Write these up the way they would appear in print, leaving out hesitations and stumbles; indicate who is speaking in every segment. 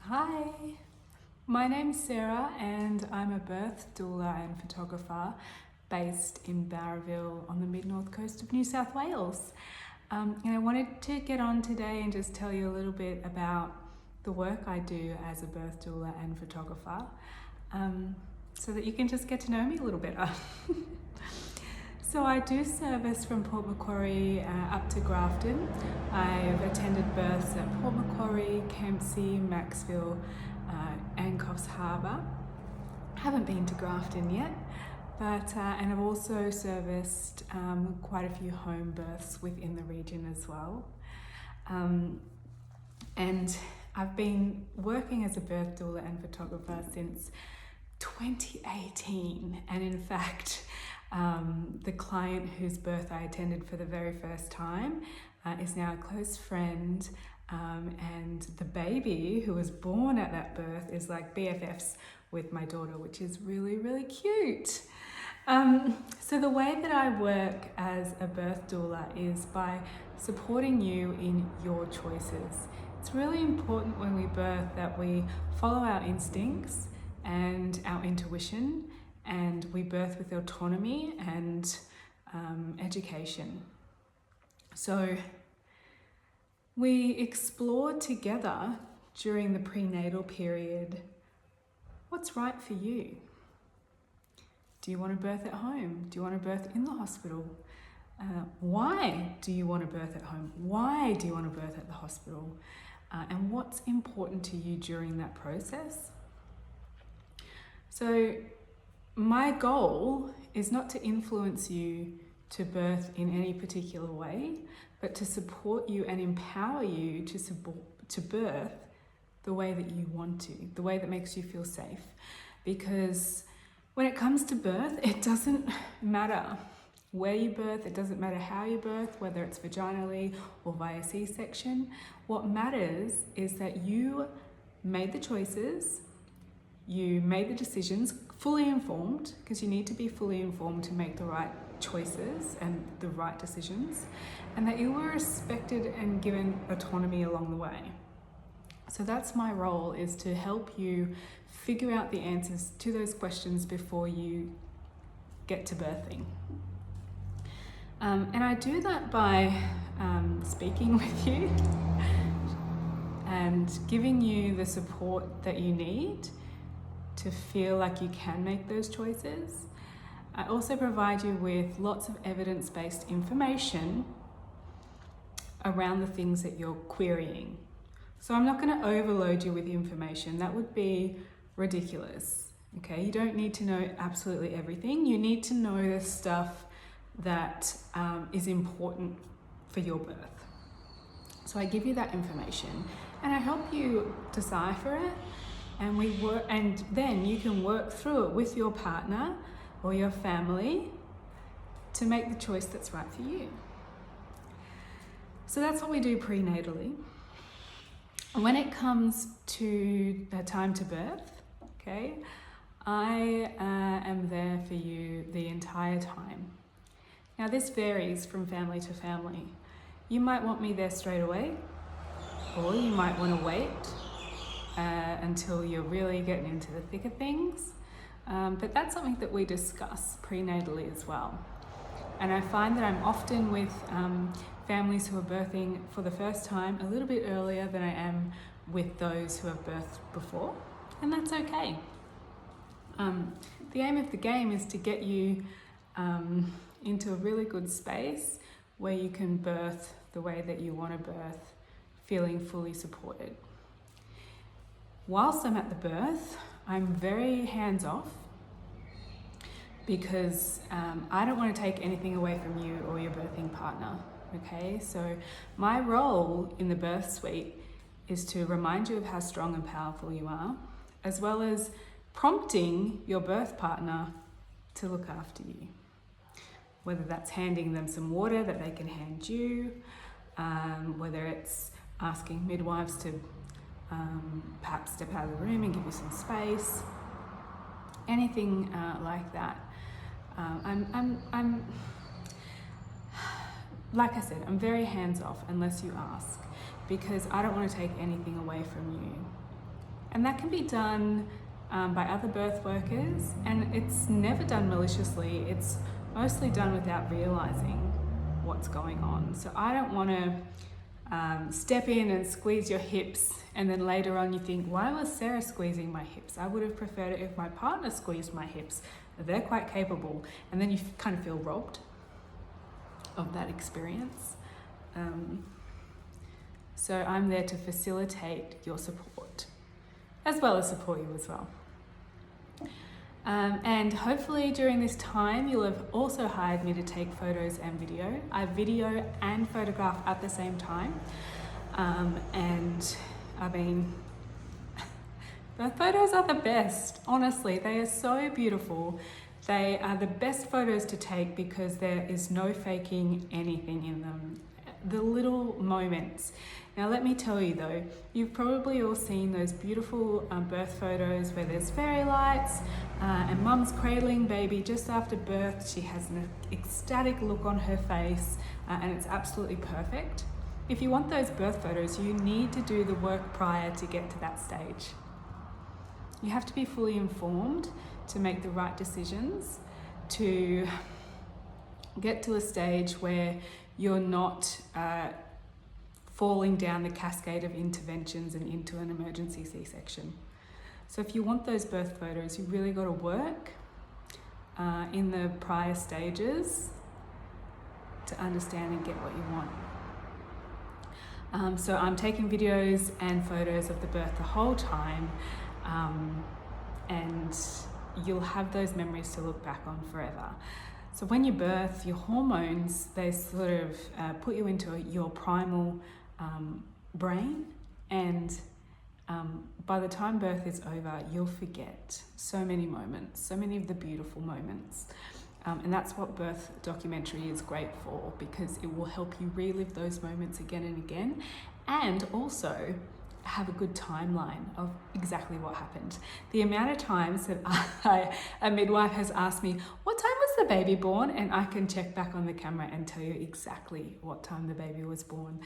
Speaker 1: Hi, my name's Sarah and I'm a birth doula and photographer based in Barraville on the mid-north coast of New South Wales. And I wanted to get on today and just tell you a little bit about the work I do as a birth doula and photographer, so that you can just get to know me a little better. So I do service from Port Macquarie up to Grafton. I've attended births at Port Macquarie, Kempsey, Macksville and Coffs Harbour. Haven't been to Grafton yet, but and I've also serviced quite a few home births within the region as well. And I've been working as a birth doula and photographer since 2018, and in fact the client whose birth I attended for the very first time is now a close friend, and the baby who was born at that birth is like BFFs with my daughter, which is really, really cute. So the way that I work as a birth doula is by supporting you in your choices. It's really important when we birth that we follow our instincts and our intuition, and we birth with autonomy and education. So we explore together during the prenatal period what's right for you. Do you want to birth at home? Do you want to birth in the hospital? Why do you want to birth at home? Why do you want to birth at the hospital? And what's important to you during that process? So my goal is not to influence you to birth in any particular way, but to support you and empower you to birth the way that you want to, the way that makes you feel safe. Because when it comes to birth, it doesn't matter where you birth, it doesn't matter how you birth, whether it's vaginally or via C-section. What matters is that you made the choices, you made the decisions fully informed, because you need to be fully informed to make the right choices and the right decisions, and that you were respected and given autonomy along the way. So that's my role, is to help you figure out the answers to those questions before you get to birthing. And I do that by speaking with you and giving you the support that you need to feel like you can make those choices. I also provide you with lots of evidence-based information around the things that you're querying. So I'm not going to overload you with information. That would be ridiculous. Okay, you don't need to know absolutely everything. You need to know the stuff that is important for your birth. So I give you that information and I help you decipher it, and we work, and then you can work through it with your partner or your family to make the choice that's right for you. So that's what we do prenatally. And when it comes to the time to birth, okay, I am there for you the entire time. Now this varies from family to family. You might want me there straight away, or you might want to wait until you're really getting into the thick of things. But that's something that we discuss prenatally as well. And I find that I'm often with families who are birthing for the first time a little bit earlier than I am with those who have birthed before, and that's okay. The aim of the game is to get you into a really good space where you can birth the way that you want to birth, feeling fully supported. Whilst I'm at the birth, I'm very hands-off, because I don't want to take anything away from you or your birthing partner, okay? So my role in the birth suite is to remind you of how strong and powerful you are, as well as prompting your birth partner to look after you. Whether that's handing them some water that they can hand you, whether it's asking midwives to perhaps step out of the room and give you some space, anything like that. I'm like I said, I'm very hands off unless you ask, because I don't want to take anything away from you. And that can be done by other birth workers, and it's never done maliciously. It's mostly done without realizing what's going on. So I don't want to step in and squeeze your hips, and then later on you think, why was Sarah squeezing my hips? I would have preferred it if my partner squeezed my hips. They're quite capable. And then you kind of feel robbed of that experience. So I'm there to facilitate your support, as well as support you as well. And hopefully during this time, you'll have also hired me to take photos and video. I video and photograph at the same time. And I mean, the photos are the best, honestly. They are so beautiful. They are the best photos to take because there is no faking anything in them. The little moments. Now let me tell you though, you've probably all seen those beautiful birth photos where there's fairy lights and mum's cradling baby just after birth. She has an ecstatic look on her face and it's absolutely perfect. If you want those birth photos, you need to do the work prior to get to that stage. You have to be fully informed to make the right decisions, to get to a stage where you're not falling down the cascade of interventions and into an emergency C-section. So if you want those birth photos, you really got to work in the prior stages to understand and get what you want. So I'm taking videos and photos of the birth the whole time, and you'll have those memories to look back on forever. So when you birth, your hormones, they sort of put you into your primal brain, and by the time birth is over, you'll forget so many moments, so many of the beautiful moments. And that's what birth documentary is great for, because it will help you relive those moments again and again, and also have a good timeline of exactly what happened. The amount of times that a midwife has asked me, what time was the baby born? And I can check back on the camera and tell you exactly what time the baby was born.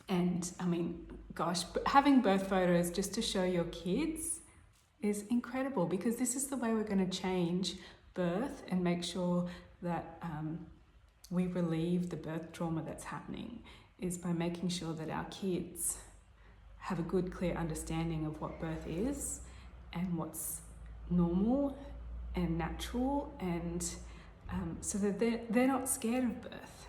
Speaker 1: And I mean, gosh, having birth photos just to show your kids is incredible, because this is the way we're going to change birth and make sure that we relieve the birth trauma that's happening, is by making sure that our kids have a good, clear understanding of what birth is and what's normal and natural, and so that they're not scared of birth.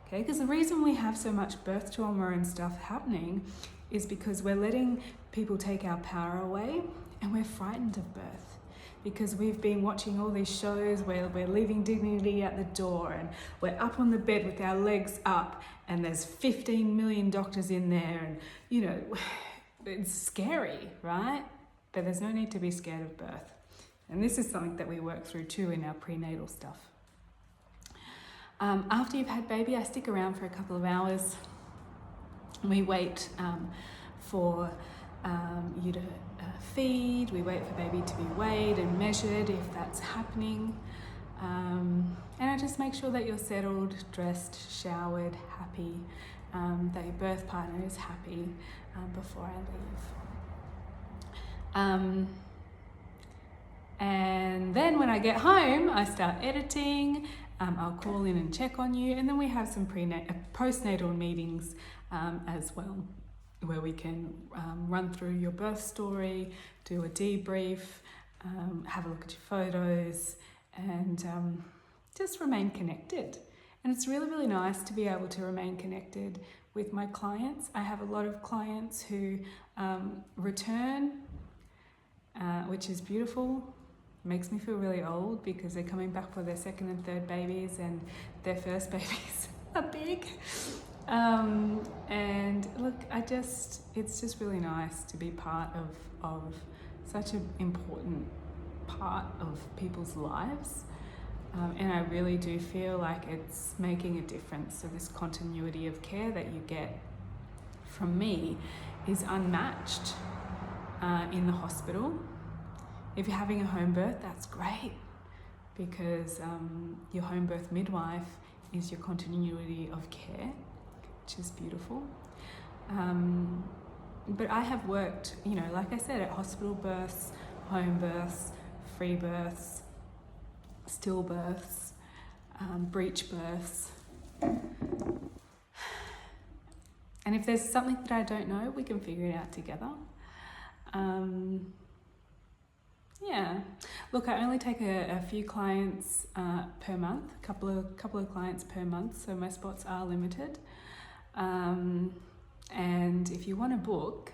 Speaker 1: Okay, because the reason we have so much birth trauma and stuff happening is because we're letting people take our power away, and we're frightened of birth. Because we've been watching all these shows where we're leaving dignity at the door, and we're up on the bed with our legs up, and there's 15 million doctors in there, and you know, it's scary, right? But there's no need to be scared of birth. And this is something that we work through too in our prenatal stuff. After you've had baby, I stick around for a couple of hours. We wait for you to feed, we wait for baby to be weighed and measured if that's happening. And I just make sure that you're settled, dressed, showered, happy, that your birth partner is happy before I leave. And then when I get home, I start editing. I'll call in and check on you, and then we have some postnatal meetings as well, where we can run through your birth story, do a debrief, have a look at your photos, and just remain connected. And it's really, really nice to be able to remain connected with my clients. I have a lot of clients who return, which is beautiful. Makes me feel really old because they're coming back for their second and third babies, and their first babies are big. And look, it's just really nice to be part of such an important part of people's lives. And I really do feel like it's making a difference. So this continuity of care that you get from me is unmatched in the hospital. If you're having a home birth, that's great, because your home birth midwife is your continuity of care, which is beautiful. But I have worked, you know, like I said, at hospital births, home births, free births, stillbirths, breech births. And if there's something that I don't know, we can figure it out together. Yeah, look, I only take a few clients per month, a couple of clients per month, so my spots are limited. And if you want to book,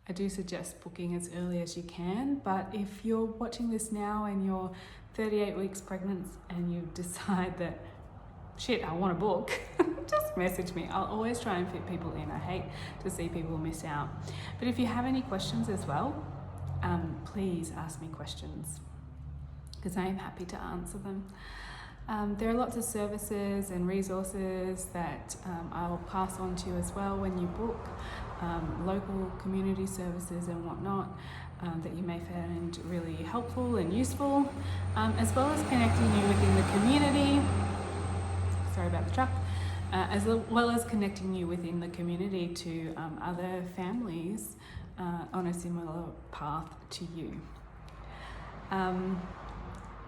Speaker 1: I do suggest booking as early as you can. But if you're watching this now and you're 38 weeks pregnant and you decide that, shit, I want to book, just message me. I'll always try and fit people in. I hate to see people miss out. But if you have any questions as well, please ask me questions, because I am happy to answer them. There are lots of services and resources that I'll pass on to you as well when you book, local community services and whatnot that you may find really helpful and useful, as well as connecting you within the community. Sorry about the truck. As well as connecting you within the community to other families on a similar path to you.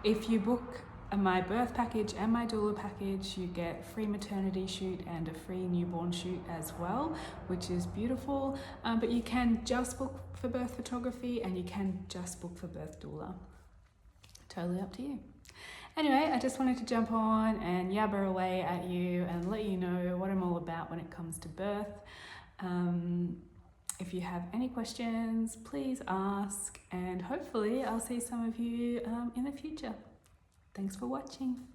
Speaker 1: If you book my birth package and my doula package, you get free maternity shoot and a free newborn shoot as well, which is beautiful. But you can just book for birth photography and you can just book for birth doula. Totally up to you. Anyway, I just wanted to jump on and yabber away at you and let you know what I'm all about when it comes to birth. If you have any questions, please ask, and hopefully I'll see some of you in the future. Thanks for watching.